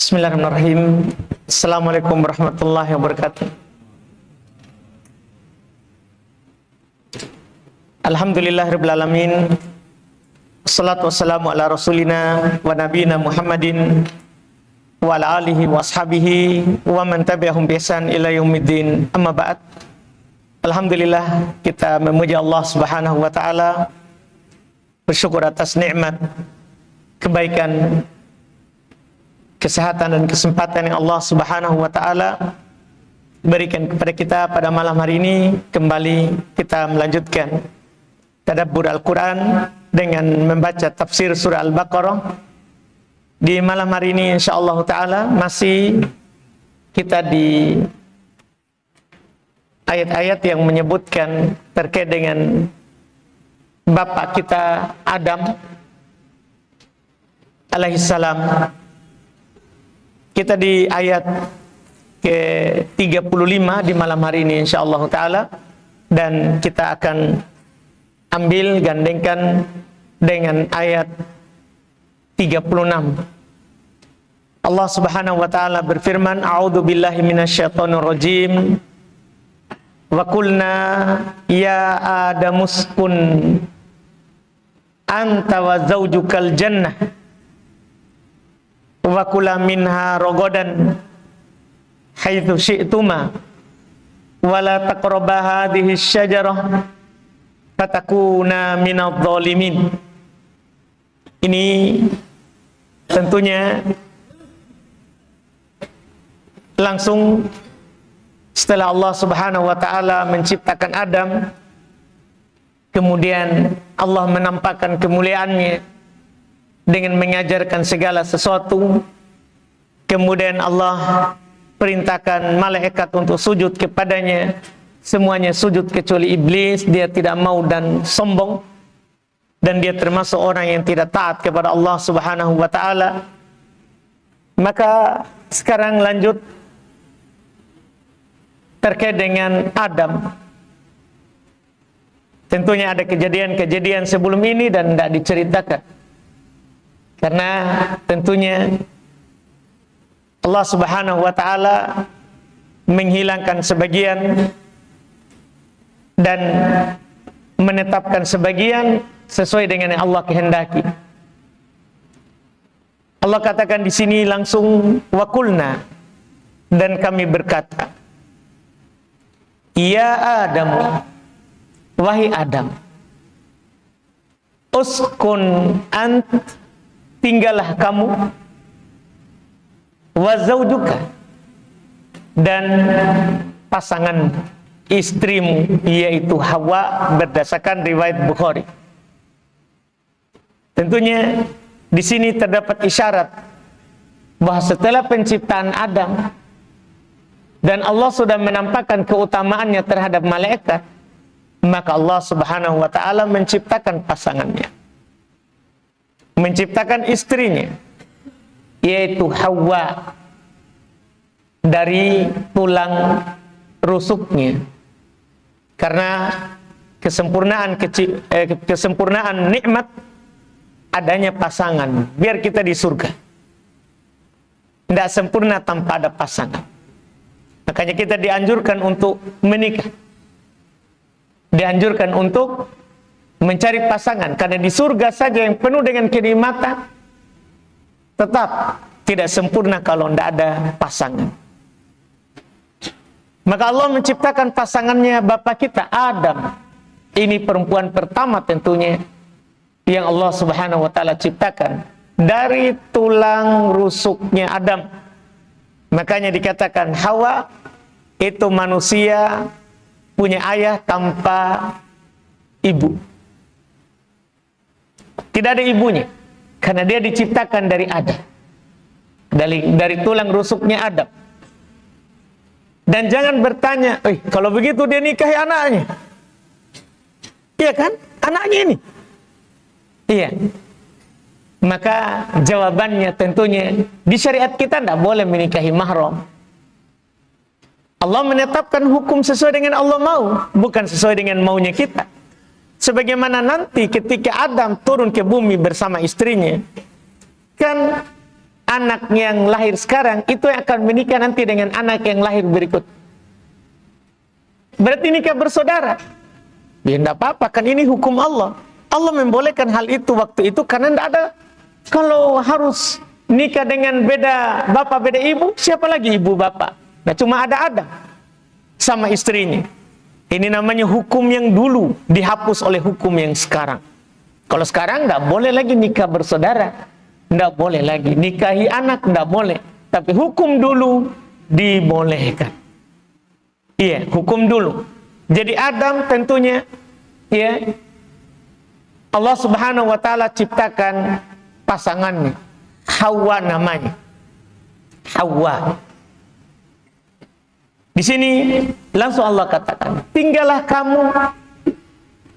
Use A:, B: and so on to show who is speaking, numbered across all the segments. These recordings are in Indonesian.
A: Bismillahirrahmanirrahim. Assalamualaikum warahmatullahi wabarakatuh. Alhamdulillahirabbil alamin. Wassalatu wassalamu ala rasulina wa nabiyina Muhammadin wa ala alihi wa ashabihi wa man tabi'ahum bi ihsan ila yaumiddin. Amma ba'd. Alhamdulillah, kita memuji Allah Subhanahu wa taala, bersyukur atas nikmat, kebaikan, kesehatan dan kesempatan yang Allah Subhanahu wa taala berikan kepada kita pada malam hari ini. Kembali kita melanjutkan tadabbur Al-Quran dengan membaca tafsir surah Al-Baqarah. Di malam hari ini insyaallah taala masih kita di ayat-ayat yang menyebutkan terkait dengan bapak kita Adam alaihissalam. Kita di ayat ke-35 di malam hari ini insyaallah taala, dan kita akan ambil gandengkan dengan ayat 36. Allah Subhanahu wa taala berfirman, a'udzu billahi minasyaitonir rajim. Wa qulna ya adamuskun anta wa zaujukal jannah wa kula minha rogodan haitsu syi'tuma wa la taqraba hadhihi syajarah fatakuna minadh dhalimin. Ini tentunya langsung setelah Allah Subhanahu wa taala menciptakan Adam, kemudian Allah menampakkan kemuliaannya dengan mengajarkan segala sesuatu. Kemudian Allah perintahkan malaikat untuk sujud kepadanya. Semuanya sujud kecuali iblis. Dia tidak mau dan sombong, dan dia termasuk orang yang tidak taat kepada Allah Subhanahu wa taala. Maka sekarang lanjut terkait dengan Adam. Tentunya ada kejadian-kejadian sebelum ini dan tidak diceritakan, karena tentunya Allah Subhanahu wa taala menghilangkan sebagian dan menetapkan sebagian sesuai dengan yang Allah kehendaki. Allah katakan di sini langsung waqulna, dan kami berkata, ya Adam, wahai Adam, uskun ant, tinggallah kamu, wa zaujuka, dan pasangan istrimu yaitu Hawa, berdasarkan riwayat Bukhari. Tentunya di sini terdapat isyarat bahwa setelah penciptaan Adam dan Allah sudah menampakkan keutamaannya terhadap malaikat, maka Allah Subhanahu wa taala menciptakan pasangannya, menciptakan istrinya yaitu Hawa dari tulang rusuknya. Karena kesempurnaan nikmat adanya pasangan. Biar kita di surga tidak sempurna tanpa ada pasangan. Makanya kita dianjurkan untuk menikah, dianjurkan untuk mencari pasangan, karena di surga saja yang penuh dengan kenikmatan tetap tidak sempurna kalau tidak ada pasangan. Maka Allah menciptakan pasangannya bapak kita Adam. Ini perempuan pertama tentunya yang Allah Subhanahu wa taala ciptakan dari tulang rusuknya Adam. Makanya dikatakan Hawa itu manusia punya ayah tanpa ibu. Tidak ada ibunya, karena dia diciptakan dari Adam, dari tulang rusuknya Adam. Dan jangan bertanya, kalau begitu dia nikahi anaknya. Iya kan? Anaknya ini. Iya. Maka jawabannya tentunya di syariat kita tidak boleh menikahi mahram. Allah menetapkan hukum sesuai dengan Allah mau, bukan sesuai dengan maunya kita. Sebagaimana nanti ketika Adam turun ke bumi bersama istrinya, kan anak yang lahir sekarang itu yang akan menikah nanti dengan anak yang lahir berikut. Berarti nikah bersaudara. Ya enggak apa-apa, kan ini hukum Allah. Allah membolehkan hal itu waktu itu karena enggak ada. Kalau harus nikah dengan beda bapak beda ibu, siapa lagi ibu bapak? Nah, cuma ada Adam sama istrinya. Ini namanya hukum yang dulu dihapus oleh hukum yang sekarang. Kalau sekarang enggak boleh lagi nikah bersaudara, enggak boleh lagi nikahi anak, enggak boleh. Tapi hukum dulu dibolehkan. Iya, hukum dulu. Jadi Adam tentunya, ya, Allah Subhanahu wa taala ciptakan pasangannya, Hawa namanya. Hawa. Di sini langsung Allah katakan, tinggallah kamu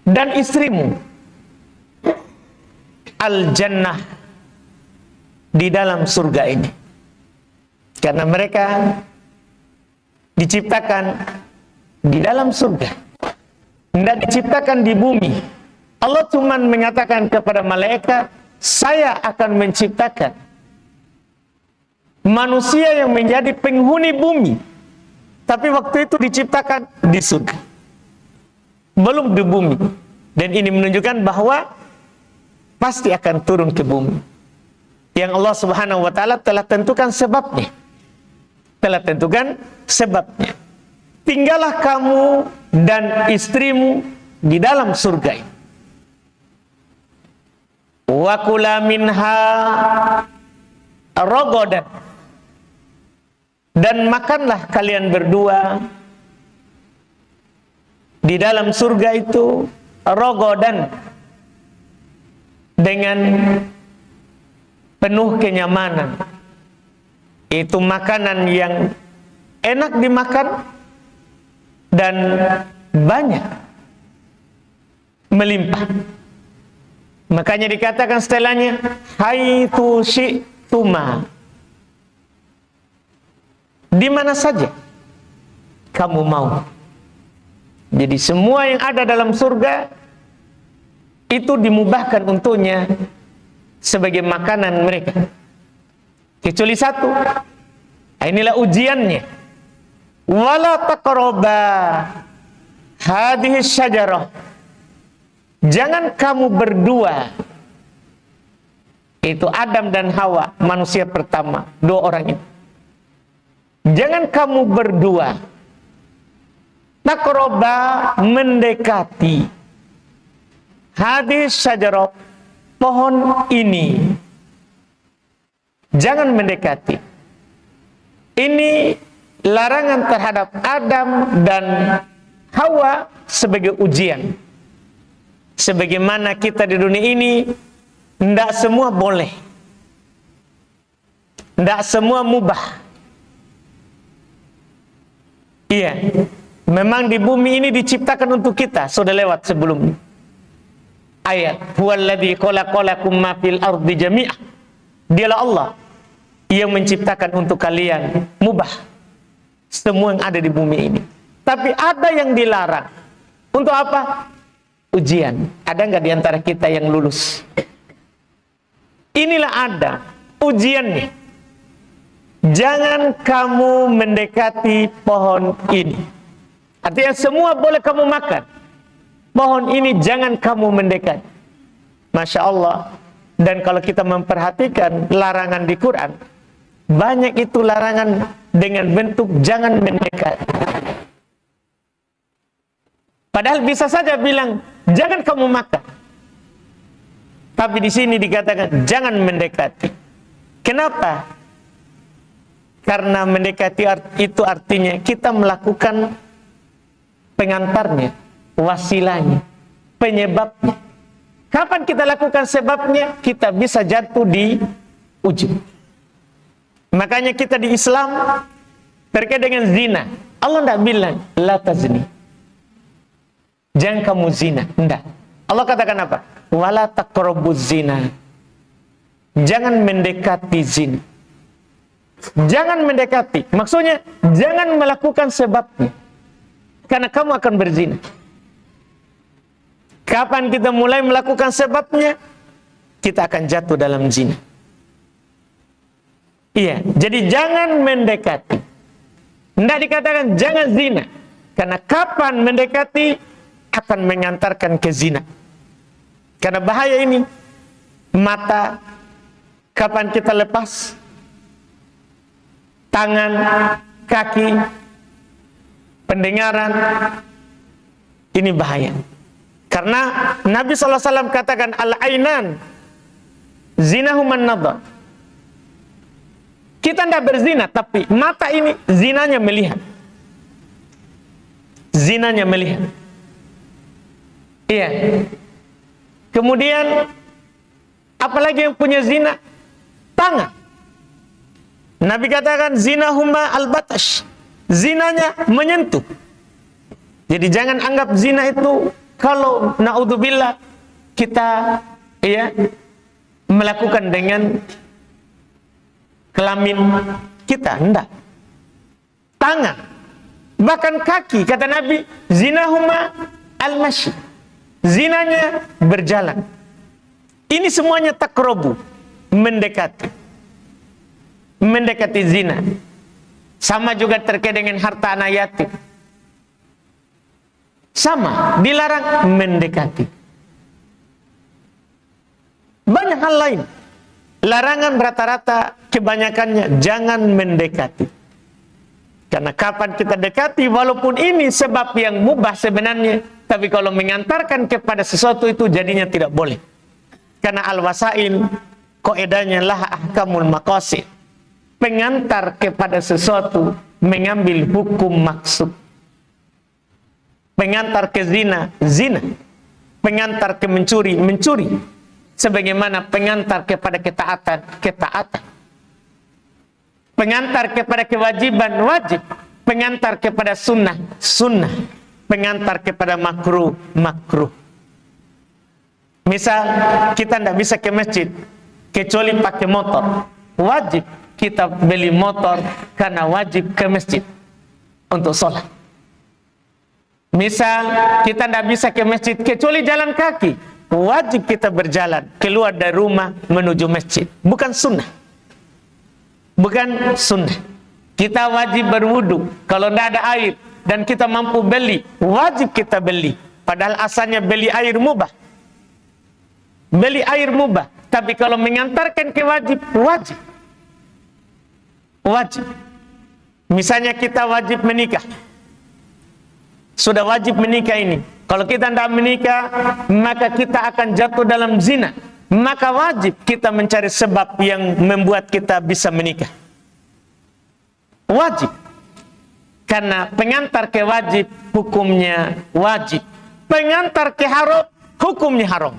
A: dan istrimu al-jannah, di dalam surga ini. Karena mereka diciptakan di dalam surga, tidak diciptakan di bumi. Allah cuma mengatakan kepada malaikat, saya akan menciptakan manusia yang menjadi penghuni bumi. Tapi waktu itu diciptakan di surga, belum di bumi. Dan ini menunjukkan bahwa pasti akan turun ke bumi, yang Allah Subhanahu wa taala telah tentukan sebabnya. Telah tentukan sebabnya. Tinggallah kamu dan istrimu di dalam surga ini. Wa kula minha ragadan, dan makanlah kalian berdua di dalam surga itu ragadan, dengan penuh kenyamanan. Itu makanan yang enak dimakan dan banyak, melimpah. Makanya dikatakan setelahnya, haitsu syi'tuma, di mana saja kamu mau. Jadi semua yang ada dalam surga itu dimubahkan untuknya sebagai makanan mereka, kecuali satu. Inilah ujiannya. Wala taqraba hadhihi syajarah, jangan kamu berdua, itu Adam dan Hawa, manusia pertama, dua orang itu. Jangan kamu berdua taqraba, mendekati, hadhihi syajarah, pohon ini. Jangan mendekati. Ini larangan terhadap Adam dan Hawa sebagai ujian. Sebagaimana kita di dunia ini, tidak semua boleh, tidak semua mubah. Iya, memang di bumi ini diciptakan untuk kita, sudah lewat sebelumnya. Ayat, huwallazi khalaqalakum ma fil ardi jami'ah. Dialah Allah yang menciptakan untuk kalian mubah semua yang ada di bumi ini. Tapi ada yang dilarang. Untuk apa? Ujian. Ada nggak di antara kita yang lulus? Inilah ada ujiannya. Jangan kamu mendekati pohon ini. Artinya semua boleh kamu makan, pohon ini jangan kamu mendekat. Masya Allah. Dan kalau kita memperhatikan larangan di Quran, banyak itu larangan dengan bentuk jangan mendekat. Padahal bisa saja bilang jangan kamu makan, tapi di sini dikatakan jangan mendekati. Kenapa? Karena mendekati itu artinya kita melakukan pengantarnya, wasilahnya, penyebabnya. Kapan kita lakukan sebabnya? Kita bisa jatuh di ujung. Makanya kita di Islam terkait dengan zina, Allah tidak bilang la tazni, jangan kamu zina, tidak. Allah katakan apa? Wala taqrabuz zina, jangan mendekati zina. Jangan mendekati, maksudnya jangan melakukan sebabnya, karena kamu akan berzina. Kapan kita mulai melakukan sebabnya, kita akan jatuh dalam zina. Iya, jadi jangan mendekati. Tidak dikatakan jangan zina. Karena kapan mendekati akan mengantarkan ke zina. Karena bahaya ini. Mata, kapan kita lepas? Tangan, kaki, pendengaran. Ini bahaya. Karena Nabi SAW katakan, al-ainan zinahuman nadhar. Kita tidak berzina, tapi mata ini zinanya melihat. Zinanya melihat. Iya. Kemudian, apalagi yang punya zina? Tangan. Nabi katakan, zinahuma al-batash. Zinanya menyentuh. Jadi jangan anggap zina itu, kalau na'udzubillah, kita melakukan dengan kelamin kita, enggak. Tangan, bahkan kaki, kata Nabi, zinahuma al-masyi. Zinanya berjalan. Ini semuanya takrobu, mendekati. Mendekati zina. Sama juga terkait dengan harta anak yatim. Sama, dilarang mendekati. Banyak hal lain. Larangan rata-rata kebanyakannya jangan mendekati. Karena kapan kita dekati, walaupun ini sebab yang mubah sebenarnya, tapi kalau mengantarkan kepada sesuatu itu jadinya tidak boleh. Karena al-wasail, kaidahnya lah ahkamul maqasid. Pengantar kepada sesuatu, mengambil hukum maksud. Pengantar ke zina, zina. Pengantar ke mencuri, mencuri. Sebagaimana pengantar kepada ketaatan, ketaatan. Pengantar kepada kewajiban, wajib. Pengantar kepada sunnah, sunnah. Pengantar kepada makruh, makruh. Misal, kita tidak bisa ke masjid kecuali pakai motor. Wajib kita beli motor karena wajib ke masjid untuk sholat. Misal, kita tidak bisa ke masjid kecuali jalan kaki. Wajib kita berjalan keluar dari rumah menuju masjid. Bukan sunnah. Bukan sunnah. Kita wajib berwudu. Kalau tidak ada air dan kita mampu beli, wajib kita beli. Padahal asalnya beli air mubah. Beli air mubah. Tapi kalau mengantarkan ke wajib, wajib. Wajib. Misalnya kita wajib menikah. Sudah wajib menikah ini. Kalau kita tidak menikah, maka kita akan jatuh dalam zina. Maka wajib kita mencari sebab yang membuat kita bisa menikah. Wajib. Karena pengantar ke wajib, hukumnya wajib. Pengantar ke haram, hukumnya haram.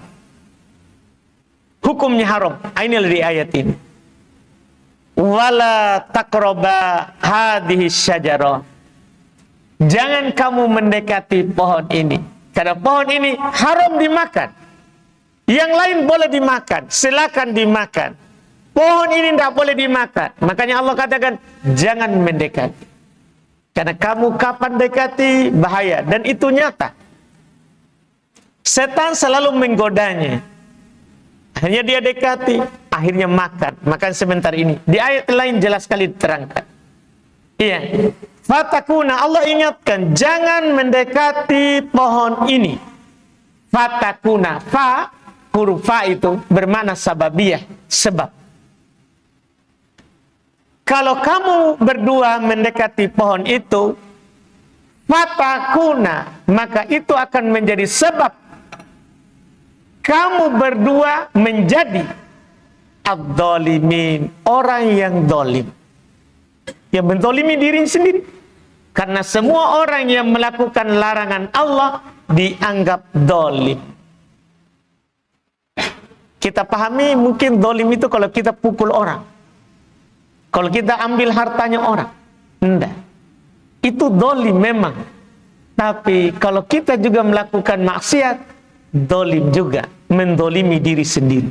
A: Hukumnya haram. Ini di ayat ini. Wala taqraba hadhihi syajarah. Jangan kamu mendekati pohon ini. Karena pohon ini haram dimakan. Yang lain boleh dimakan. Silakan dimakan. Pohon ini tidak boleh dimakan. Makanya Allah katakan, jangan mendekati. Karena kamu kapan dekati, bahaya. Dan itu nyata. Setan selalu menggodanya. Akhirnya dia dekati, akhirnya makan. Makan sebentar ini. Di ayat lain jelas sekali diterangkan. Iya. Fatakuna, Allah ingatkan, jangan mendekati pohon ini. Fatakuna, fa, huruf fa itu bermakna sababiyah, sebab. Kalau kamu berdua mendekati pohon itu, fatakuna, maka itu akan menjadi sebab kamu berdua menjadi ad-dhalimin, orang yang dolim. Yang mendolimi diri sendiri. Karena semua orang yang melakukan larangan Allah dianggap dolim. Kita pahami mungkin dolim itu kalau kita pukul orang. Kalau kita ambil hartanya orang. Enggak. Itu dolim memang. Tapi kalau kita juga melakukan maksiat, dolim juga. Mendolimi diri sendiri.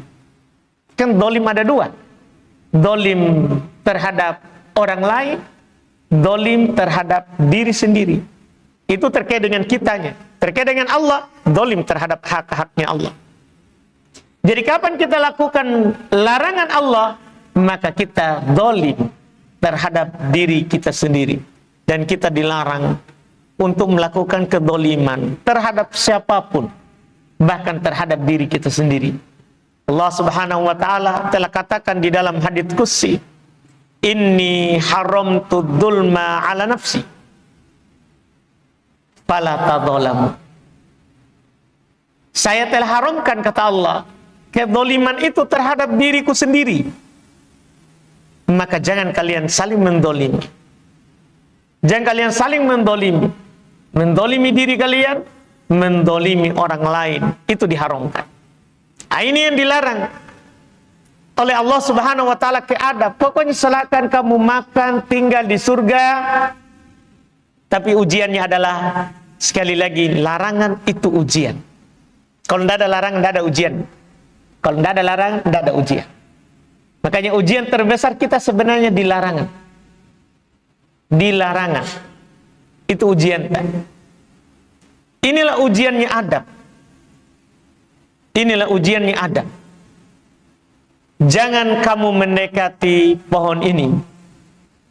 A: Kan dolim ada dua. Dolim terhadap orang lain, dolim terhadap diri sendiri. Itu terkait dengan kitanya. Terkait dengan Allah, dolim terhadap hak-haknya Allah. Jadi kapan kita lakukan larangan Allah, maka kita zalim terhadap diri kita sendiri. Dan kita dilarang untuk melakukan kedzaliman terhadap siapapun, bahkan terhadap diri kita sendiri. Allah Subhanahu wa taala telah katakan di dalam hadits qudsi, "Inni haramtu dzulma 'ala nafsi fala tadzalamu." Saya telah haramkan, kata Allah, kedzaliman itu terhadap diriku sendiri, maka jangan kalian saling mendolimi. Jangan kalian saling mendolimi. Mendolimi diri kalian, mendolimi orang lain, itu diharamkan. Nah, ini yang dilarang oleh Allah Subhanahu wa taala ke Adam. Pokoknya silakan kamu makan, tinggal di surga. Tapi ujiannya adalah, sekali lagi, larangan itu ujian. Kalau tidak ada larangan, tidak ada ujian. Kalau tidak ada larangan, tidak ada ujian. Makanya ujian terbesar kita sebenarnya di larangan. Di larangan. Itu ujian. Inilah ujiannya Adam. Inilah ujiannya Adam. Jangan kamu mendekati pohon ini.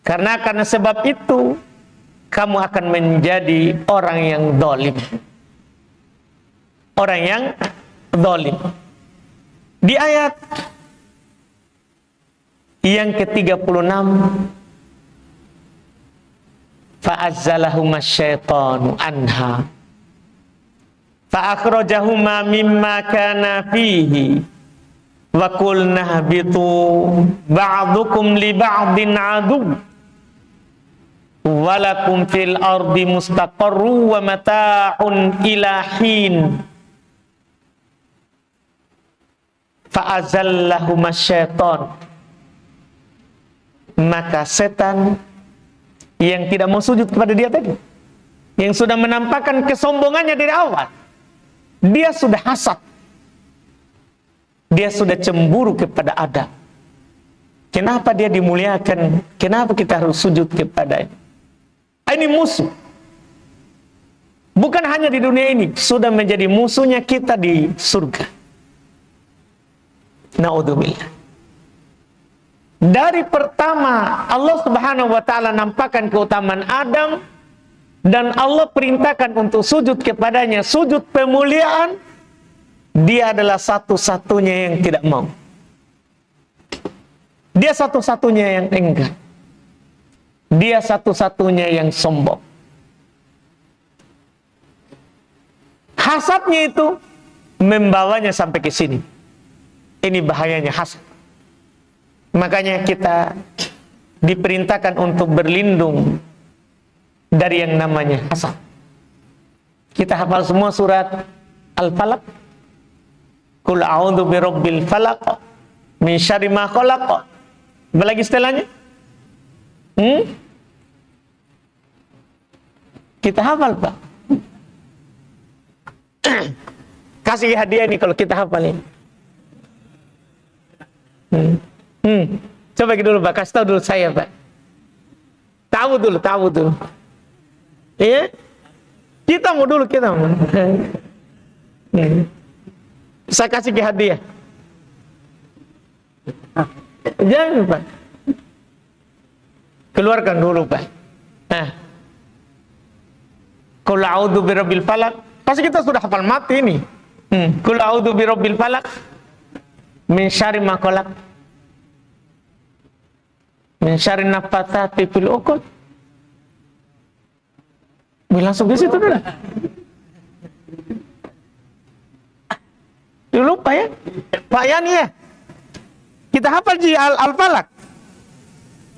A: Karena sebab itu, kamu akan menjadi orang yang zalim. Orang yang zalim. Di ayat yang ke-36, fa'azzalahuma syaitanu anha fa'akhrajahuma mimma kana fihi wa qulna habitu ba'dukum li ba'din adu walakum fil ardi mustaqarru wa mata'un ila hin fa'azallahuma syaitan, maka setan yang tidak mau sujud kepada dia tadi, yang sudah menampakkan kesombongannya dari awal, dia sudah hasad, dia sudah cemburu kepada Adam. Kenapa dia dimuliakan? Kenapa kita harus sujud kepadanya? Ini musuh. Bukan hanya di dunia ini, sudah menjadi musuhnya kita di surga. Na'udzubillah. Dari pertama Allah Subhanahu wa taala nampakkan keutamaan Adam, dan Allah perintahkan untuk sujud kepadanya, sujud pemuliaan. Dia adalah satu-satunya yang tidak mau. Dia satu-satunya yang enggan. Dia satu-satunya yang sombong. Hasadnya itu membawanya sampai ke sini. Ini bahayanya hasad. Makanya kita diperintahkan untuk berlindung dari yang namanya hasad. Kita hafal semua surat Al-Falaq. Qul a'udzu birabbil falaq min syarri ma khalaq. Apa lagi setelahnya? Kita hafal, Pak. Kasih hadiah ini kalau kita hafal ini. Coba dulu, Pak, kasih tahu dulu saya, Pak. Tahu dulu. Iya? Kita mau. Saya kasih ke hadiah. Jangan, Pak. Keluarkan dulu, Pak. Nah. Qul a'udzu birabbil falaq. Pasti kita sudah hafal mati ini. Qul a'udzu birabbil falaq min syarri ma khalaq. Min syarri naffatsati fil 'uqad. Langsung ke situ dulu. Lupa ya? Pak Yani ya? Kita hafal ji Al-Falaq.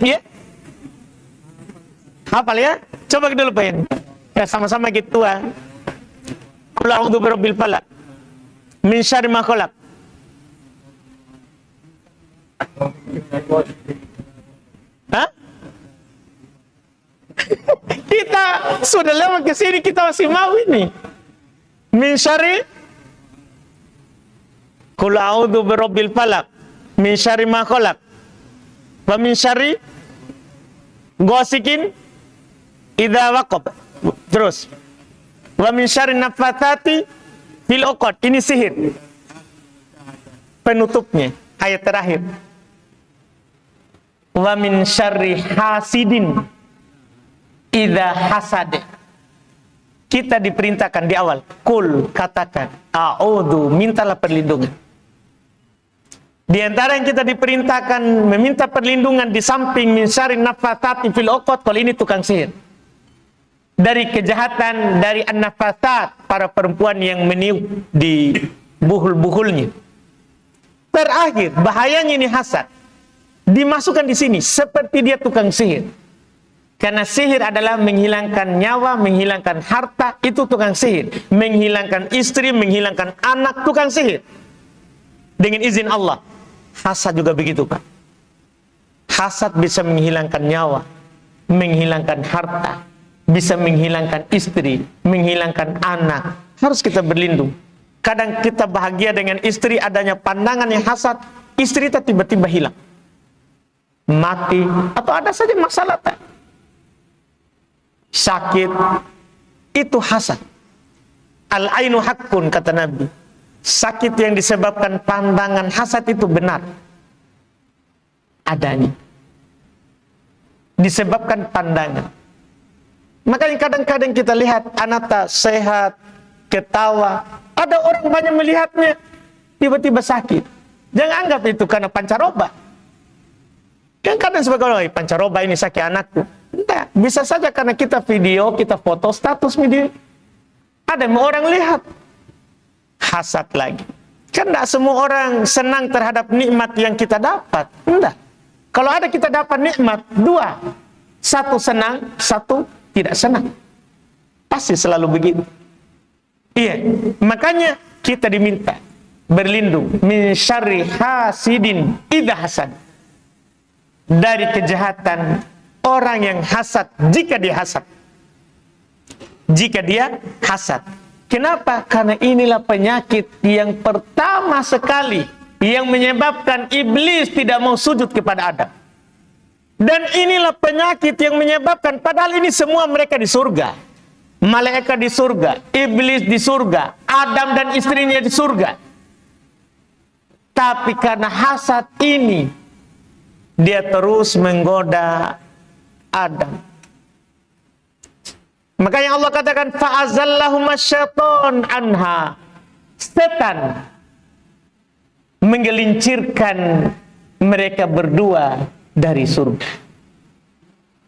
A: Iya? Hafal ya? Coba dulu Pak Yani. Ya sama-sama gitu ah. Qul a'udzu birabbil falaq min syarri ma khalaq. Hah? Kita sudah lewat ke sini, kita masih mau ini. Min syarri, qul a'udzu birabbil falaq min syarri ma khalaq wa min syarri ghasikin idza waqab. Terus wa min syarri naffatsati fil 'uqad. Ini sihir. Penutupnya ayat terakhir. wa min syarri hasidin idza hasad. Kita diperintahkan di awal, kul, katakan, a'udzu, mintalah perlindungan. Di antara yang kita diperintahkan meminta perlindungan di samping min syarri nafatsati fil uqad, kalau ini tukang sihir. Dari kejahatan, dari an-nafatsat, para perempuan yang meniup di buhul-buhulnya. Terakhir, bahayanya ini hasad. Dimasukkan di sini seperti dia tukang sihir. Karena sihir adalah menghilangkan nyawa, menghilangkan harta, itu tukang sihir. Menghilangkan istri, menghilangkan anak, tukang sihir. Dengan izin Allah. Hasad juga begitu, Pak. Hasad bisa menghilangkan nyawa, menghilangkan harta, bisa menghilangkan istri, menghilangkan anak. Harus kita berlindung. Kadang kita bahagia dengan istri, adanya pandangan yang hasad, istri kita tiba-tiba hilang. Mati, atau ada saja masalah, tak? Sakit, itu hasad. Al-ainu haqqun, kata Nabi. Sakit yang disebabkan pandangan hasad itu benar adanya, disebabkan pandangan. Makanya kadang-kadang kita lihat anak tak sehat, ketawa, ada orang banyak melihatnya, tiba-tiba sakit. Jangan anggap itu karena pancaroba. Kan kadang sebagai orang, pancaroba ini sakit anakku. Enggak, bisa saja karena kita video, kita foto, status video. Ada orang lihat, hasad lagi. Kan enggak semua orang senang terhadap nikmat yang kita dapat. Enggak. Kalau ada kita dapat nikmat, dua. Satu senang, satu tidak senang. Pasti selalu begitu. Iya, makanya kita diminta berlindung min syarri hasidin idza hasad. Dari kejahatan orang yang hasad jika dia hasad. Jika dia hasad. Kenapa? Karena inilah penyakit yang pertama sekali yang menyebabkan iblis tidak mau sujud kepada Adam. Dan inilah penyakit yang menyebabkan, padahal ini semua mereka di surga. Malaikat di surga, iblis di surga, Adam dan istrinya di surga. Tapi karena hasad ini, dia terus menggoda Adam. Makanya Allah katakan fa'azallahuma syaiton anha. Setan menggelincirkan mereka berdua dari surga.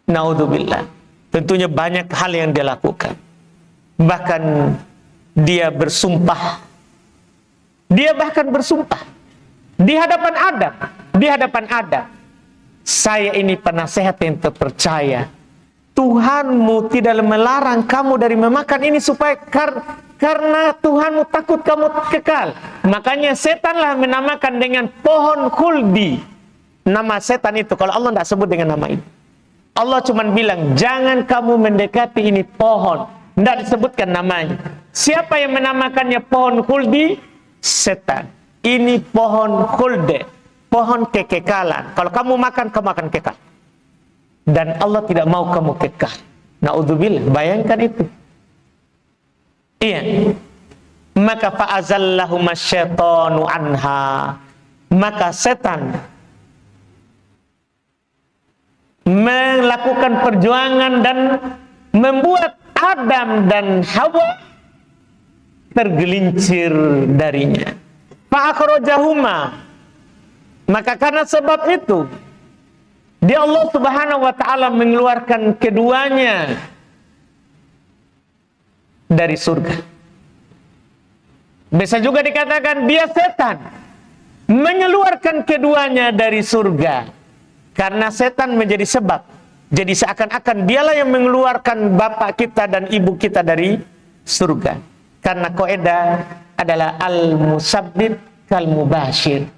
A: Naudzubillah. Tentunya banyak hal yang dia lakukan. Bahkan dia bersumpah. Dia bahkan bersumpah di hadapan Adam, di hadapan Adam. Saya ini penasehat yang terpercaya. Tuhanmu tidak melarang kamu dari memakan ini supaya karena Tuhanmu takut kamu kekal. Makanya setanlah menamakan dengan pohon khuldi. Nama setan itu, kalau Allah tidak sebut dengan nama itu. Allah cuma bilang, jangan kamu mendekati ini pohon. Tidak disebutkan namanya. Siapa yang menamakannya pohon khuldi? Setan. Ini pohon khulde, pohon kekekalan. Kalau kamu makan, kamu akan kekal. Dan Allah tidak mau kamu kekal. Naudzubillah, bayangkan itu. Iya. Maka fa'azallahuma syaitanu anha. Maka setan melakukan perjuangan dan membuat Adam dan Hawa tergelincir darinya. Fa'akhrajahuma. Maka karena sebab itu, dia Allah Subhanahu wa ta'ala mengeluarkan keduanya dari surga. Bisa juga dikatakan dia setan mengeluarkan keduanya dari surga. Karena setan menjadi sebab. Jadi seakan-akan dialah yang mengeluarkan bapak kita dan ibu kita dari surga. Karena kaidah adalah al-musabbib kal-mubashir.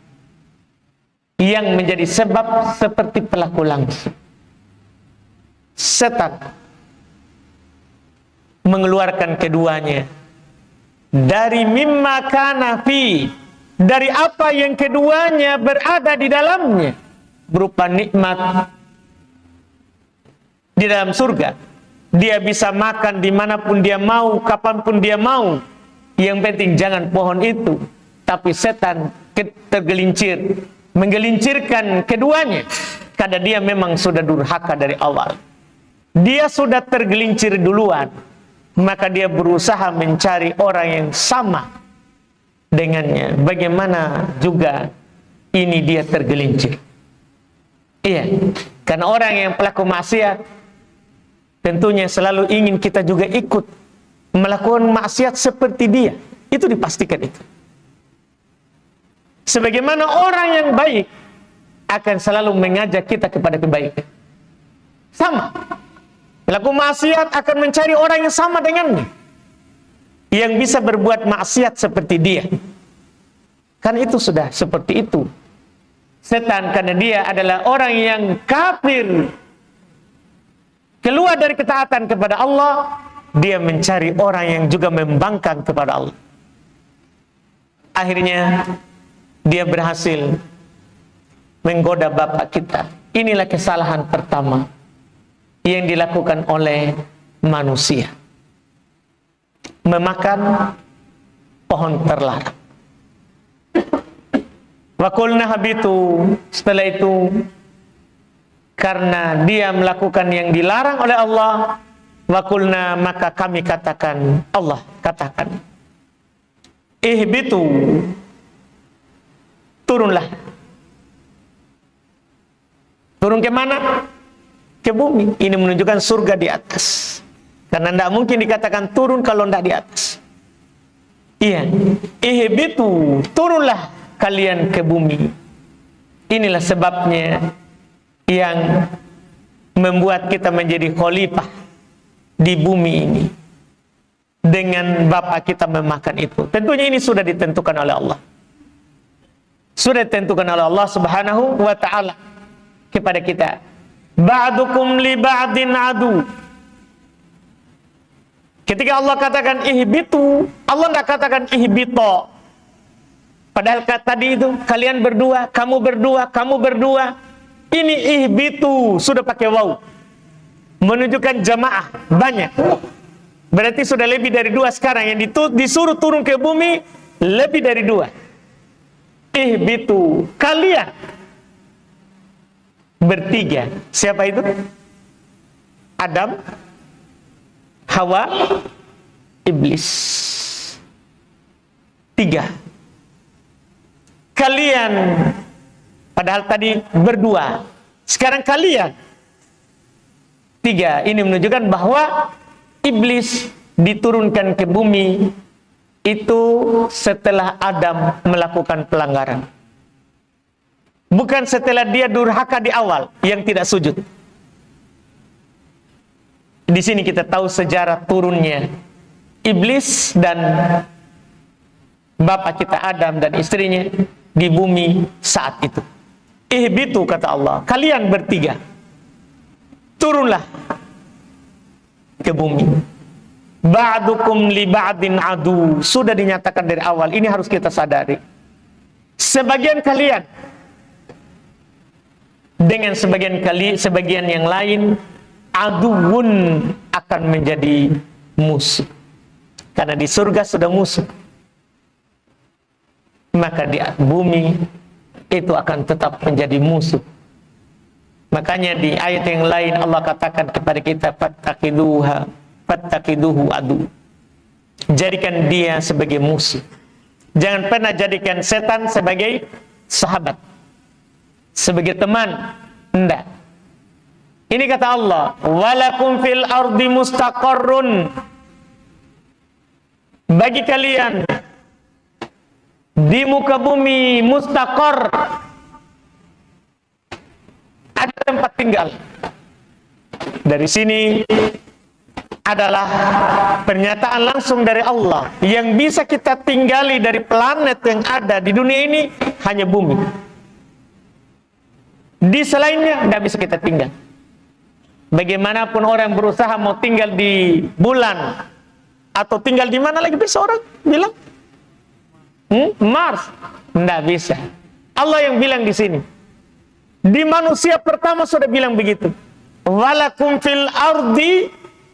A: Yang menjadi sebab seperti pelaku langsung. Setan mengeluarkan keduanya dari mimma kana fi, dari apa yang keduanya berada di dalamnya, berupa nikmat di dalam surga. Dia bisa makan dimanapun dia mau, kapanpun dia mau. Yang penting jangan pohon itu. Tapi setan tergelincir, menggelincirkan keduanya Karena dia memang sudah durhaka dari awal. Dia sudah tergelincir duluan. Maka dia berusaha mencari orang yang sama dengannya. Bagaimana juga ini dia tergelincir. Iya, karena orang yang pelaku maksiat tentunya selalu ingin kita juga ikut melakukan maksiat seperti dia. Itu dipastikan itu. Sebagaimana orang yang baik akan selalu mengajak kita kepada kebaikan. Sama. Pelaku maksiat akan mencari orang yang sama dengannya, yang bisa berbuat maksiat seperti dia. Kan itu sudah seperti itu. Setan karena dia adalah orang yang kafir, keluar dari ketaatan kepada Allah, dia mencari orang yang juga membangkang kepada Allah. Akhirnya dia berhasil menggoda bapak kita. Inilah kesalahan pertama yang dilakukan oleh manusia. Memakan pohon terlarang. Wa qulna habitu, setelah itu karena dia melakukan yang dilarang oleh Allah, wa qulna, maka kami katakan, Allah katakan, ihbitu, turunlah. Turun ke mana? Ke bumi. Ini menunjukkan surga di atas. Karena tidak mungkin dikatakan turun kalau tidak di atas. Iya. Ihbitu, turunlah kalian ke bumi. Inilah sebabnya yang membuat kita menjadi khalifah di bumi ini. Dengan bapak kita memakan itu. Tentunya ini sudah ditentukan oleh Allah. Sudah ditentukan oleh Allah Subhanahu wa ta'ala kepada kita. Ba'dukum li ba'din adu. Ketika Allah katakan ihbitu, Allah tidak katakan ihbito. Padahal tadi itu kalian berdua, kamu berdua, kamu berdua. Ini ihbitu sudah pakai waw, menunjukkan jamaah banyak. Berarti sudah lebih dari dua sekarang. Yang disuruh turun ke bumi lebih dari dua. Ihbitu, kalian bertiga. Siapa itu? Adam, Hawa, Iblis. Tiga. Kalian, padahal tadi berdua, sekarang kalian. Tiga. Ini menunjukkan bahwa Iblis diturunkan ke bumi itu setelah Adam melakukan pelanggaran. Bukan setelah dia durhaka di awal yang tidak sujud. Di sini kita tahu sejarah turunnya Iblis dan bapak kita Adam dan istrinya di bumi saat itu. Ihbitu, kata Allah, kalian bertiga turunlah ke bumi. Ba'dukum li ba'din adu. Sudah dinyatakan dari awal. Ini harus kita sadari. Sebagian kalian dengan sebagian yang lain aduun, akan menjadi musuh. Karena di surga sudah musuh, maka di bumi itu akan tetap menjadi musuh. Makanya di ayat yang lain Allah katakan kepada kita, fattaqiduhu adu. Jadikan dia sebagai musuh. Jangan pernah jadikan setan sebagai sahabat, sebagai teman. Tidak. Ini kata Allah, walakum fil ardi mustaqarrun. Bagi kalian di muka bumi mustaqar, ada tempat tinggal. Dari sini adalah pernyataan langsung dari Allah. Yang bisa kita tinggali dari planet yang ada di dunia ini hanya bumi. Di selainnya tidak bisa kita tinggal. Bagaimanapun orang berusaha mau tinggal di bulan atau tinggal di mana lagi bisa orang bilang Mars, tidak bisa. Allah yang bilang di sini. Di manusia pertama sudah bilang begitu. Walakum fil ardi,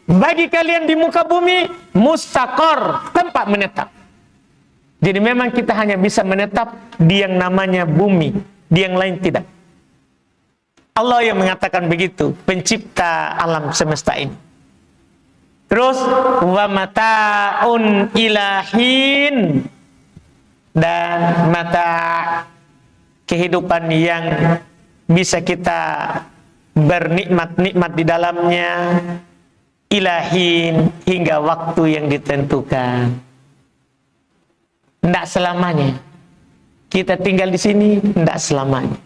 A: bagi kalian di muka bumi mustaqar, tempat menetap. Jadi memang kita hanya bisa menetap di yang namanya bumi, di yang lain tidak. Allah yang mengatakan begitu, pencipta alam semesta ini. Terus wa mata'un ilahin, dan mata kehidupan yang bisa kita bernikmat-nikmat di dalamnya, ilahin, hingga waktu yang ditentukan. Tidak selamanya kita tinggal di sini, tidak selamanya.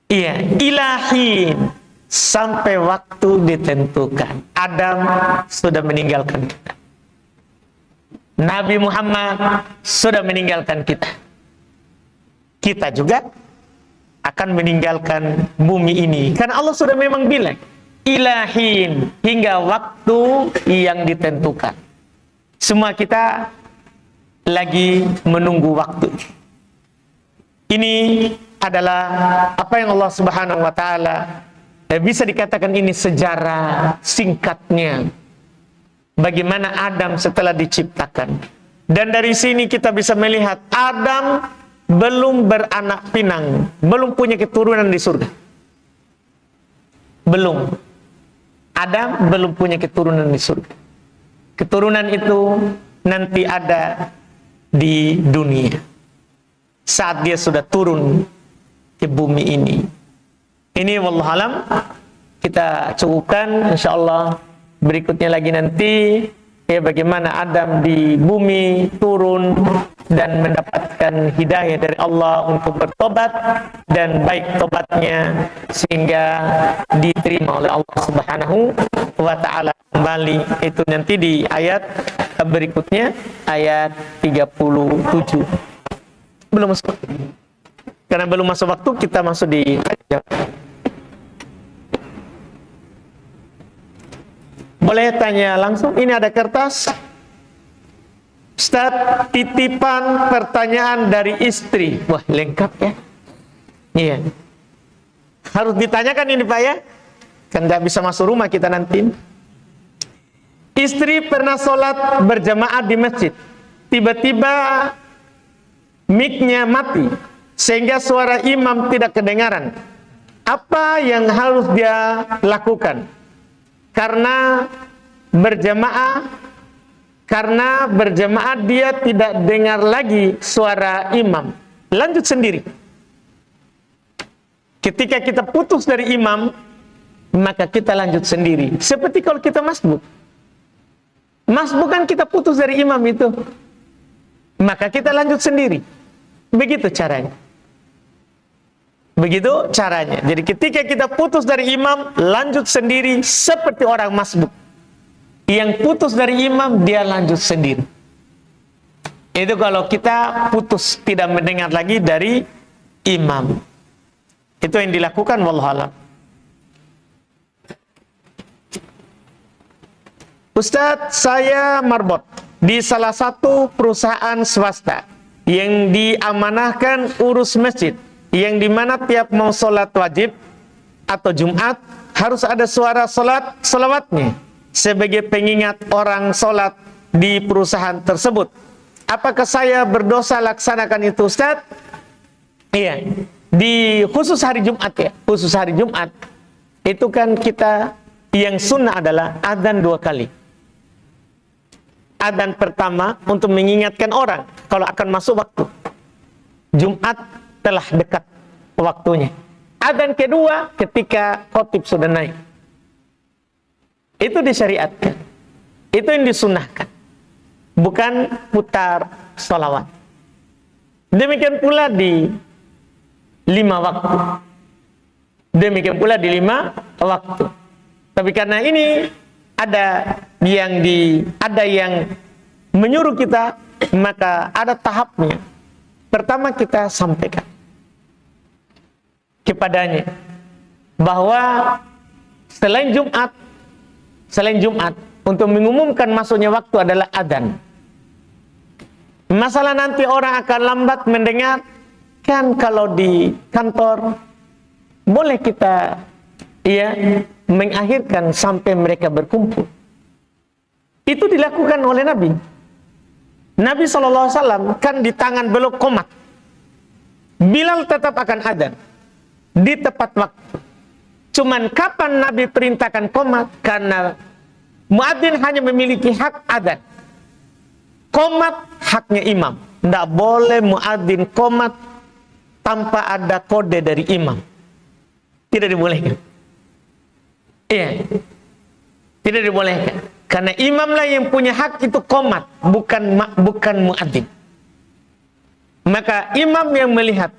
A: Iya, ilahin, sampai waktu ditentukan. Adam sudah meninggalkan kita. Nabi Muhammad sudah meninggalkan kita. Kita juga akan meninggalkan bumi ini. Karena Allah sudah memang bilang, ilahin, hingga waktu yang ditentukan. Semua kita lagi menunggu waktu. Ini adalah apa yang Allah Subhanahu wa taala bisa dikatakan ini sejarah singkatnya bagaimana Adam setelah diciptakan. Dan dari sini kita bisa melihat Adam belum beranak pinang, belum punya keturunan di surga. Belum. Adam belum punya keturunan di surga. Keturunan itu nanti ada di dunia saat dia sudah turun ke bumi ini. Ini wallahualam kita cukupkan, insyaallah berikutnya lagi nanti ya bagaimana Adam di bumi turun dan mendapatkan hidayah dari Allah untuk bertobat dan baik tobatnya sehingga diterima oleh Allah Subhanahu wa taala kembali. Itu nanti di ayat berikutnya, ayat 37. Belum masuk. Karena belum masuk waktu, kita masuk di boleh tanya langsung. Ini ada kertas. Ustaz, titipan pertanyaan dari istri. Wah, lengkap ya. Iya. Harus ditanyakan ini Pak ya. Kan tidak bisa masuk rumah kita nanti. Istri pernah sholat berjamaah di masjid. Tiba-tiba mic-nya mati, sehingga suara imam tidak kedengaran. Apa yang harus dia lakukan? Karena berjamaah dia tidak dengar lagi suara imam. Lanjut sendiri. Ketika kita putus dari imam, maka kita lanjut sendiri. Seperti kalau kita masbuk. Masbuk kan kita putus dari imam itu, maka kita lanjut sendiri. Begitu caranya. Begitu caranya. Jadi ketika kita putus dari imam, lanjut sendiri seperti orang masbuk. Yang putus dari imam, dia lanjut sendiri. Itu kalau kita putus, tidak mendengar lagi dari imam. Itu yang dilakukan, wallahualam. Ustadz, saya marbot di salah satu perusahaan swasta yang diamanahkan urus masjid, yang dimana tiap mau sholat wajib atau Jumat harus ada suara sholawatnya sebagai pengingat orang sholat di perusahaan tersebut. Apakah saya berdosa laksanakan itu Ustaz? Iya, di khusus hari Jumat ya, khusus hari Jumat itu kan kita yang sunnah adalah adzan 2 kali. Adzan pertama untuk mengingatkan orang kalau akan masuk waktu. Jumat telah dekat waktunya. Adzan kedua ketika khotib sudah naik. Itu disyariatkan. Itu yang disunnahkan. Bukan putar sholawat. Demikian pula di 5 waktu. Demikian pula di 5 waktu. Tapi karena ini ada yang menyuruh kita, maka ada tahapnya. Pertama kita sampaikan kepadanya bahwa selain Jumat untuk mengumumkan masuknya waktu adalah adzan. Masalah nanti orang akan lambat mendengar, kan kalau di kantor boleh kita mengakhirkan sampai mereka berkumpul. Itu dilakukan oleh Nabi. Nabi SAW kan di tangan belok komat. Bilal tetap akan adzan. di tepat waktu. Cuman kapan Nabi perintahkan qomat? Karena muadzin hanya memiliki hak adzan. Qomat haknya imam. Tidak boleh muadzin qomat tanpa ada kode dari imam. Tidak dibolehkan. Iya. Tidak dibolehkan. Karena imamlah yang punya hak itu qomat, bukan muadzin. Maka imam yang melihat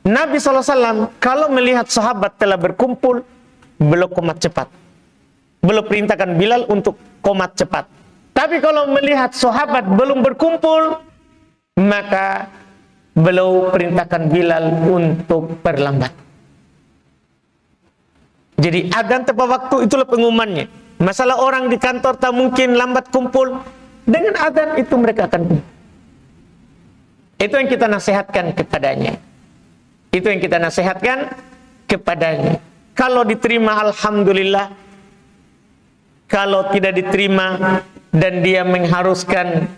A: Nabi SAW kalau melihat sahabat telah berkumpul, belum qomat cepat. Belum perintahkan Bilal untuk qomat cepat. Tapi kalau melihat sahabat belum berkumpul, maka belum perintahkan Bilal untuk perlambat. Jadi adzan tepat waktu itulah pengumumannya. Masalah orang di kantor tak mungkin lambat kumpul, dengan adzan itu mereka akan kumpul. Itu yang kita nasihatkan kepadanya. Itu yang kita nasihatkan kepadanya. Kalau diterima, alhamdulillah. Kalau tidak diterima dan dia mengharuskan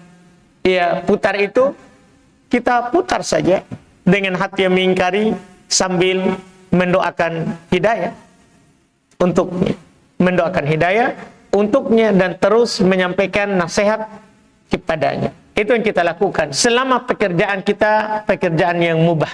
A: putar itu, kita putar saja dengan hati yang mengingkari sambil mendoakan hidayah untuknya. Mendoakan hidayah untuknya dan terus menyampaikan nasihat kepadanya. Itu yang kita lakukan selama pekerjaan kita pekerjaan yang mubah.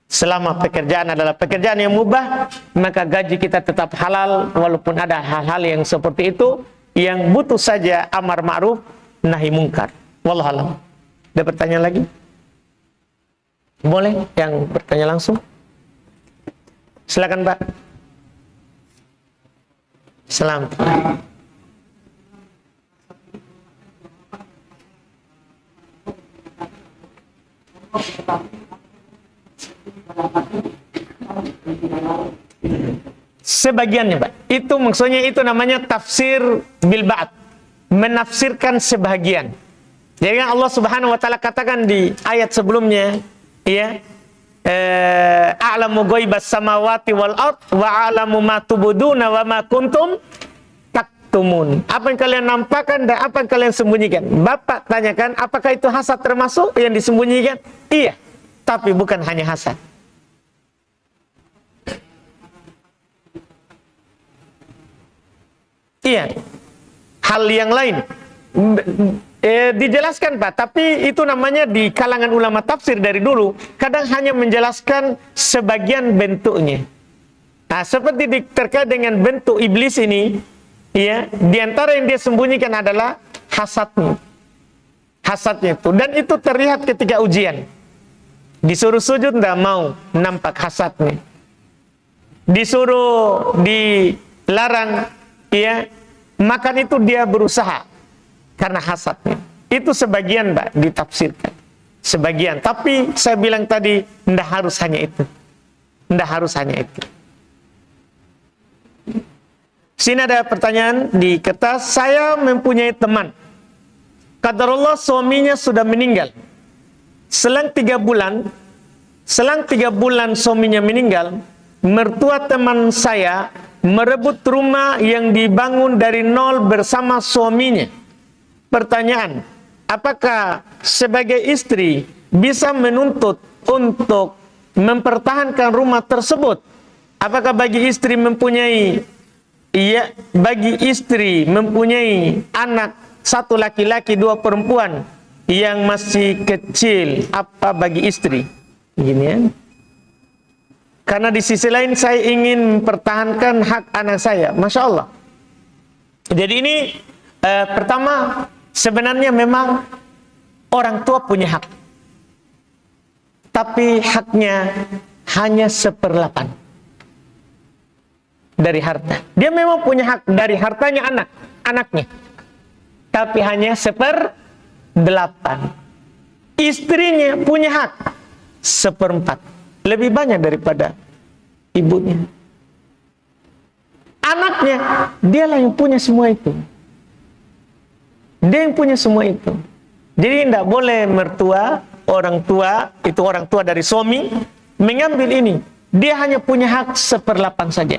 A: Selama pekerjaan adalah pekerjaan yang mubah, maka gaji kita tetap halal walaupun ada hal-hal yang seperti itu yang butuh saja amar ma'ruf nahi mungkar. Wallahu a'lam. Ada pertanyaan lagi? Boleh yang bertanya langsung? Silakan, Pak. Salam. Sebagiannya, Pak. Itu maksudnya itu namanya tafsir bil ba'd. Menafsirkan sebagian. Jadi kan Allah Subhanahu wa taala katakan di ayat sebelumnya, a'lamu ghaibas samawati wal ard wa a'lamu ma tubuduna wa ma kuntum taktumun. Apa yang kalian nampakkan dan apa yang kalian sembunyikan. Bapak tanyakan, apakah itu hasad termasuk yang disembunyikan? Iya, tapi bukan hanya hasad. Iya, hal yang lain dijelaskan, Pak. Tapi itu namanya di kalangan ulama tafsir dari dulu kadang hanya menjelaskan sebagian bentuknya. Nah, seperti terkait dengan bentuk iblis ini, di antara yang dia sembunyikan adalah hasadnya. Hasadnya itu, dan itu terlihat ketika ujian. Disuruh sujud tidak mau, nampak hasadnya. Disuruh dilarang, makan itu dia berusaha karena hasadnya. Itu sebagian, Mbak, ditafsirkan. Sebagian. Tapi saya bilang tadi, tidak harus hanya itu. Tidak harus hanya itu. Sini ada pertanyaan di kertas. Saya mempunyai teman. Qadarullah suaminya sudah meninggal. Selang 3 bulan suaminya meninggal, mertua teman saya merebut rumah yang dibangun dari nol bersama suaminya. Pertanyaan, apakah sebagai istri bisa menuntut untuk mempertahankan rumah tersebut? Apakah bagi istri mempunyai anak 1 laki-laki 2 perempuan yang masih kecil, apa bagi istri? Gini ya. Karena di sisi lain saya ingin mempertahankan hak anak saya. Masya Allah. Jadi ini pertama, sebenarnya memang orang tua punya hak. Tapi haknya hanya 1/8 dari harta. Dia memang punya hak dari hartanya anaknya. Tapi hanya 1/8. Istrinya punya hak 1/4. Lebih banyak daripada ibunya. Anaknya, dialah yang punya semua itu. Dia yang punya semua itu. Jadi tidak boleh orang tua dari suami, mengambil ini. Dia hanya punya hak 1/8 saja.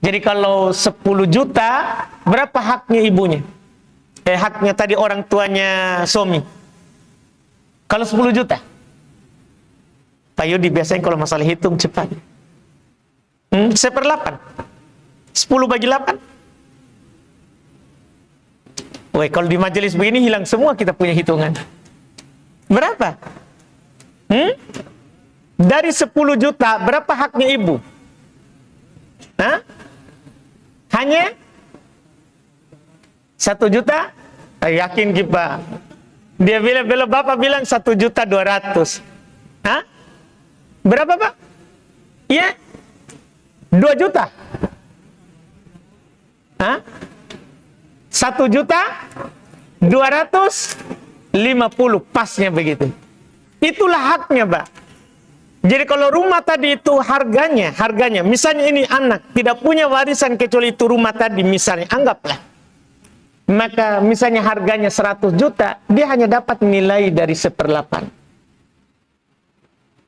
A: Jadi kalau 10 juta, berapa haknya ibunya? Haknya tadi orang tuanya suami. Kalau 10 juta. Pak Yudi biasanya kalau masalah hitung cepat. 1/8. 10 bagi 8. Woi, kalau di majelis begini hilang semua kita punya hitungan. Berapa? Dari 10 juta, berapa haknya ibu? Hah? Hanya 1 juta? Yakin kita. Dia bilang, bapak bilang 1.200.000. Hah? Berapa, Pak? Iya. 2 juta. Hah? 1.250.000 pasnya begitu. Itulah haknya, Pak. Jadi kalau rumah tadi itu harganya, misalnya ini anak tidak punya warisan kecuali itu rumah tadi misalnya, anggaplah. Maka misalnya harganya 100 juta, dia hanya dapat nilai dari 1/8.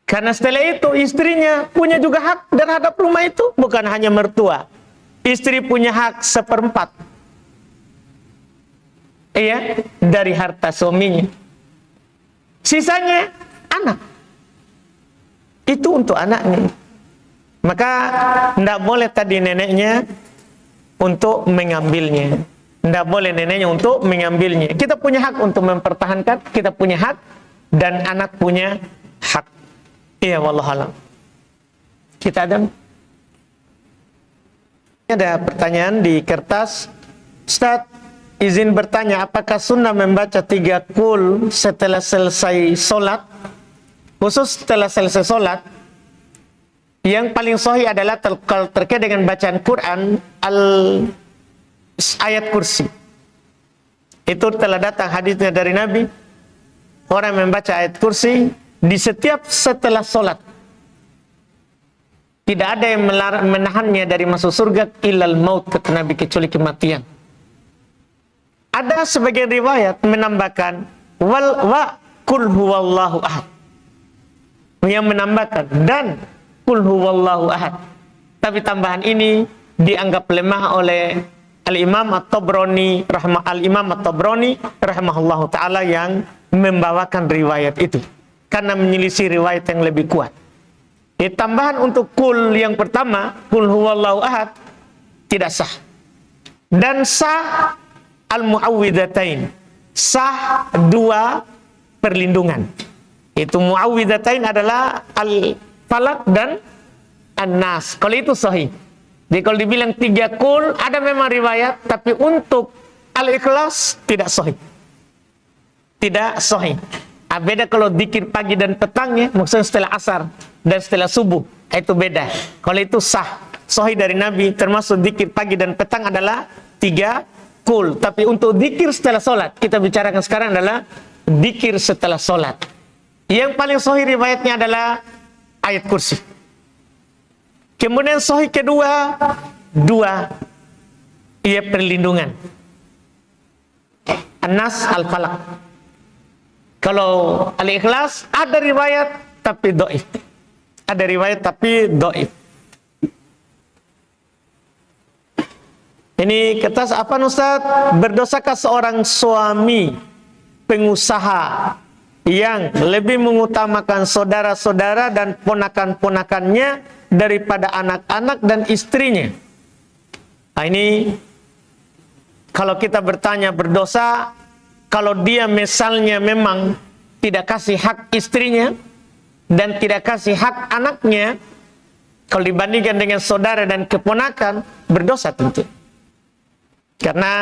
A: Karena setelah itu istrinya punya juga hak terhadap rumah itu, bukan hanya mertua. Istri punya hak 1/4. Iya, dari harta suaminya. Sisanya anak. Itu untuk anaknya. Maka tidak boleh tadi neneknya untuk mengambilnya. Tidak boleh neneknya untuk mengambilnya. Kita punya hak untuk mempertahankan, kita punya hak, dan anak punya hak. Iya, wallahualam. Kita ada pertanyaan di kertas. Ustaz, izin bertanya, apakah sunnah membaca 3 qul setelah selesai solat? Khusus setelah selesai solat, yang paling sahih adalah terkait dengan bacaan Quran, ayat kursi. Itu telah datang hadisnya dari Nabi. Orang membaca ayat kursi di setiap setelah solat. Tidak ada yang menahannya dari masuk surga illal maut, kata Nabi, kecuali kematian. Ada sebagian riwayat menambahkan wa qul huwallahu ahad, yang menambahkan dan qul huwallahu ahad. Tapi tambahan ini dianggap lemah oleh Al-Imam At-Tabrani rahimahullahu taala yang membawakan riwayat itu karena menyelisih riwayat yang lebih kuat. Tambahan untuk qul yang pertama, qul huwallahu ahad, tidak sah. Dan sah al-muawwidzatain, sah 2 perlindungan. Itu muawwidzatain adalah al-falaq dan an-nas. Kalau itu sahih. Jadi kalau dibilang 3 qul, ada memang riwayat, tapi untuk al-ikhlas tidak sahih. Tidak sahih. Beda kalau zikir pagi dan petangnya, maksudnya setelah asar dan setelah subuh, itu beda. Kalau itu sah, sahih dari Nabi, termasuk zikir pagi dan petang adalah 3 qul. Tapi untuk zikir setelah solat, kita bicarakan sekarang adalah zikir setelah solat. Yang paling sahih riwayatnya adalah ayat kursi. Kemudian sahih kedua, 2 perlindungan. An-Nas, Al-Falaq. Kalau Al-Ikhlas ada riwayat tapi dhaif. Ada riwayat tapi dhaif. Ini kertas apa, Ustaz? Berdosakah seorang suami pengusaha yang lebih mengutamakan saudara-saudara dan ponakan-ponakannya daripada anak-anak dan istrinya? Nah, ini kalau kita bertanya berdosa kalau dia misalnya memang tidak kasih hak istrinya dan tidak kasih hak anaknya, kalau dibandingkan dengan saudara dan keponakan, berdosa tentu. Karena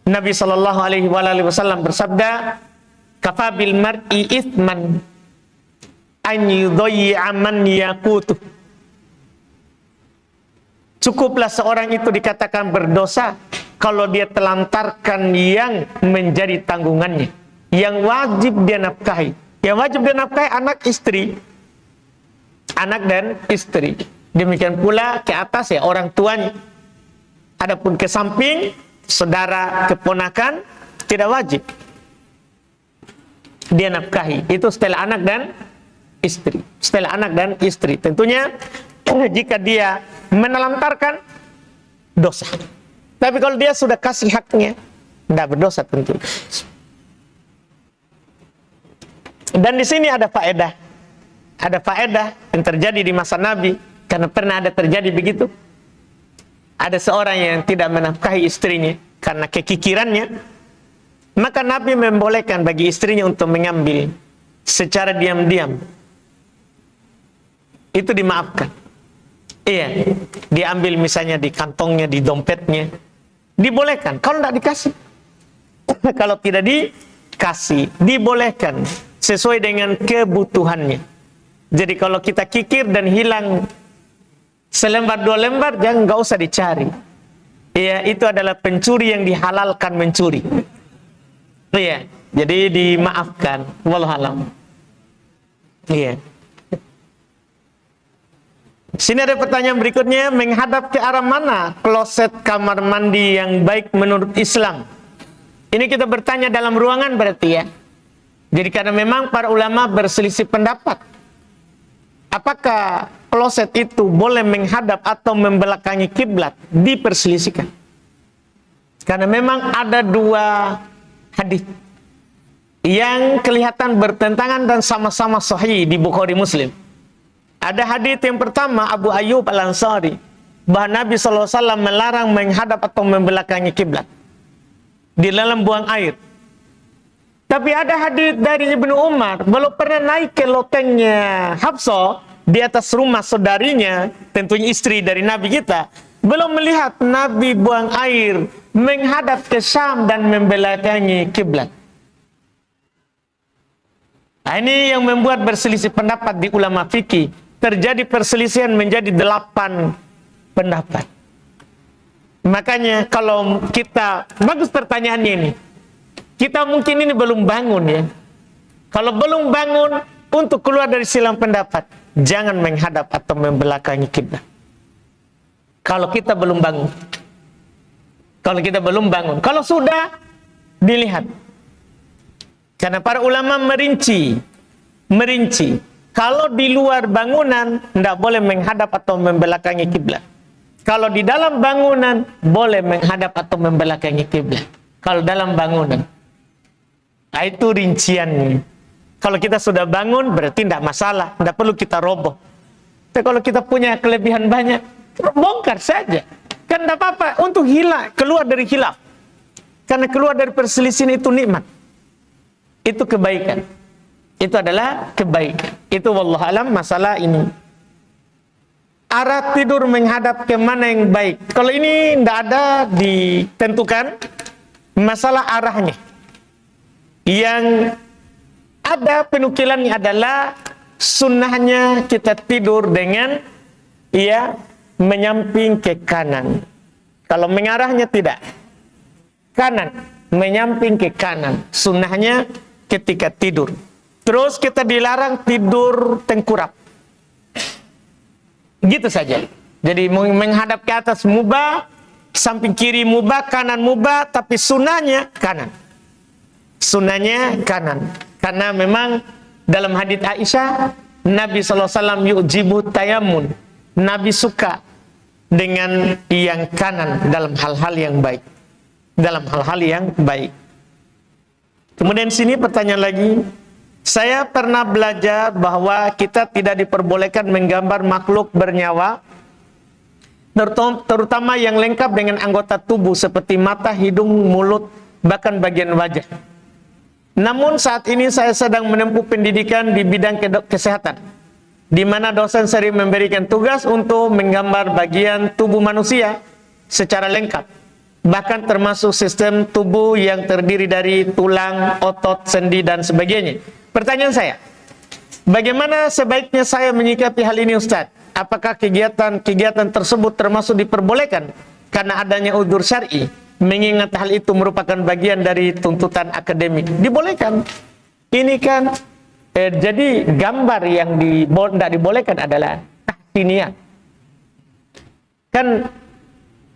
A: Nabi SAW bersabda, kafabil mar'i ithman an yudhayyi'a man yaqutuh. Cukuplah seorang itu dikatakan berdosa kalau dia telantarkan yang menjadi tanggungannya, yang wajib dia nafkahi. Yang wajib dia nafkahi anak istri, anak dan istri. Demikian pula ke atas ya orang tuanya. Adapun ke samping saudara keponakan tidak wajib dia nafkahi. Itu setelah anak dan istri. Setelah anak dan istri. Tentunya jika dia menelantarkan, dosa. Tapi kalau dia sudah kasih haknya, tidak berdosa tentu. Dan di sini ada faedah. ada faedah yang terjadi di masa Nabi, karena pernah ada terjadi begitu. Ada seorang yang tidak menafkahi istrinya karena kekikirannya, maka Nabi membolehkan bagi istrinya untuk mengambil secara diam-diam. Itu dimaafkan. Iya, diambil misalnya di kantongnya, di dompetnya, dibolehkan. Kalau tidak dikasih, kalau tidak dikasih, dibolehkan sesuai dengan kebutuhannya. Jadi kalau kita kikir dan hilang selembar dua lembar, jangan, nggak usah dicari. Iya, itu adalah pencuri yang dihalalkan mencuri. Iya, jadi dimaafkan. Wallahu alam. Iya. Sini ada pertanyaan berikutnya, menghadap ke arah mana kloset kamar mandi yang baik menurut Islam? Ini kita bertanya dalam ruangan berarti ya. Jadi karena memang para ulama berselisih pendapat. Apakah kloset itu boleh menghadap atau membelakangi kiblat? Diperselisihkan. Karena memang ada dua hadis yang kelihatan bertentangan dan sama-sama sahih di Bukhari Muslim. Ada hadis yang pertama, Abu Ayyub Al-Ansari, bahwa Nabi SAW melarang menghadap atau membelakangi kiblat di dalam buang air. Tapi ada hadis dari Ibnu Umar, belum pernah naik ke lotengnya Hafsah di atas rumah saudarinya, tentunya istri dari Nabi kita, belum melihat Nabi buang air menghadap ke Syam dan membelakangi kiblat. Nah, ini yang membuat berselisih pendapat di ulama fikih. Terjadi perselisihan menjadi 8 pendapat. Makanya kalau kita, bagus pertanyaannya ini. Kita mungkin ini belum bangun ya. Kalau belum bangun, untuk keluar dari silang pendapat, jangan menghadap atau membelakangi kiblat. Kalau kita belum bangun. Kalau kita belum bangun. Kalau sudah, dilihat. Karena para ulama merinci. Kalau di luar bangunan, tidak boleh menghadap atau membelakangi kiblat. Kalau di dalam bangunan, boleh menghadap atau membelakangi kiblat. Kalau dalam bangunan. Nah, itu rinciannya. Kalau kita sudah bangun, berarti tidak masalah. Tidak perlu kita roboh. Tapi kalau kita punya kelebihan banyak, bongkar saja. Kan tidak apa-apa. Untuk keluar dari khilaf. Karena keluar dari perselisihan itu nikmat. Itu kebaikan. Itu adalah kebaikan. Itu wallahu alam masalah ini. Arah tidur menghadap ke mana yang baik? Kalau ini tidak ada ditentukan masalah arahnya. Yang ada penukilannya adalah sunnahnya kita tidur dengan menyamping ke kanan. Kalau mengarahnya tidak. Kanan, menyamping ke kanan. Sunnahnya ketika tidur. Terus kita dilarang tidur tengkurap. Gitu saja. Jadi menghadap ke atas mubah, samping kiri mubah, kanan mubah, tapi sunnahnya kanan. Sunnahnya kanan. Karena memang dalam hadits Aisyah, Nabi SAW yu'jibu tayamun. Nabi suka dengan yang kanan dalam hal-hal yang baik. Dalam hal-hal yang baik. Kemudian sini pertanyaan lagi. Saya pernah belajar bahwa kita tidak diperbolehkan menggambar makhluk bernyawa, terutama yang lengkap dengan anggota tubuh seperti mata, hidung, mulut, bahkan bagian wajah. Namun saat ini saya sedang menempuh pendidikan di bidang kesehatan, di mana dosen sering memberikan tugas untuk menggambar bagian tubuh manusia secara lengkap, bahkan termasuk sistem tubuh yang terdiri dari tulang, otot, sendi, dan sebagainya. Pertanyaan saya, bagaimana sebaiknya saya menyikapi hal ini Ustaz? Apakah kegiatan tersebut termasuk diperbolehkan karena adanya udzur syar'i, mengingat hal itu merupakan bagian dari tuntutan akademik? Dibolehkan. Ini kan jadi gambar yang tidak dibolehkan adalah tahsiniyah. Kan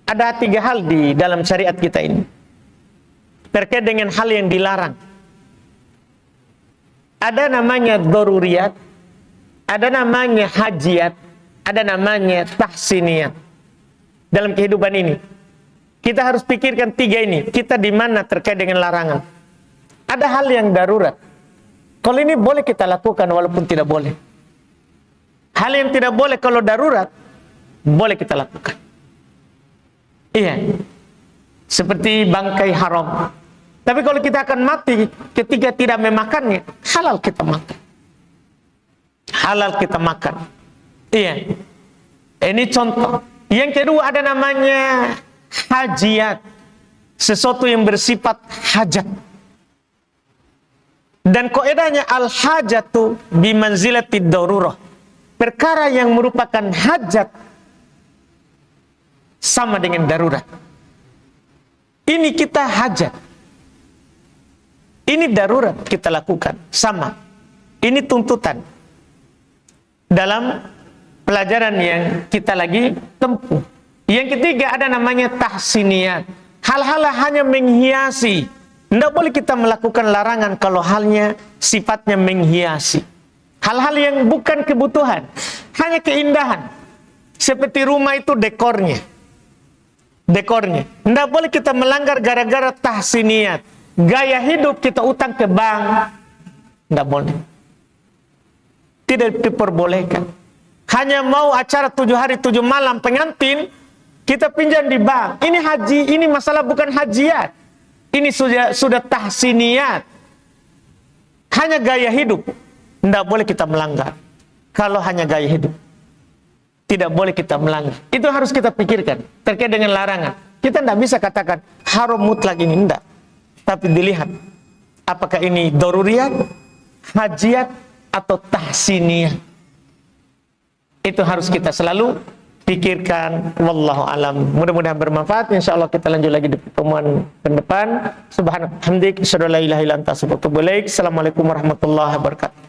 A: ada 3 hal di dalam syariat kita ini terkait dengan hal yang dilarang. Ada namanya daruriyat, ada namanya hajiyat, ada namanya tahsiniyat. Dalam kehidupan ini kita harus pikirkan 3 ini. Kita di mana terkait dengan larangan. Ada hal yang darurat. Kalau ini boleh kita lakukan walaupun tidak boleh. Hal yang tidak boleh kalau darurat, boleh kita lakukan. Iya. Seperti bangkai haram. Tapi kalau kita akan mati ketika tidak memakannya, halal kita makan. Halal kita makan. Iya. Ini contoh. Yang kedua ada namanya hajiat. Sesuatu yang bersifat hajat. Dan kaidahnya al-hajatu bimanzilatid darurah. Perkara yang merupakan hajat sama dengan darurat. Ini kita hajat. Ini darurat kita lakukan. Sama. Ini tuntutan. Dalam pelajaran yang kita lagi tempuh. Yang ketiga ada namanya tahsiniyat. Hal-hal hanya menghiasi. Tidak boleh kita melakukan larangan kalau halnya sifatnya menghiasi. Hal-hal yang bukan kebutuhan, hanya keindahan. Seperti rumah itu dekornya. Dekornya. Tidak boleh kita melanggar gara-gara tahsiniyat. Gaya hidup kita utang ke bank. Tidak boleh. Tidak diperbolehkan. Hanya mau acara 7 hari 7 malam pengantin, kita pinjam di bank. Ini haji, ini masalah bukan hajiat. Ini sudah tahsiniyat. Hanya gaya hidup. Tidak boleh kita melanggar. Kalau hanya gaya hidup, tidak boleh kita melanggar. Itu harus kita pikirkan. Terkait dengan larangan, kita tidak bisa katakan haram mutlak ini, tidak. Tapi dilihat apakah ini daruriyat, hajiat, atau tahsiniyat. Itu harus kita selalu pikirkan. Wallahu alam. Mudah-mudahan bermanfaat. Insyaallah kita lanjut lagi di pertemuan depan. Subhanallah hamdik, asyhadu an la ilaha illa anta, astaghfiruka wa atubu ilaik. Assalamualaikum warahmatullahi wabarakatuh.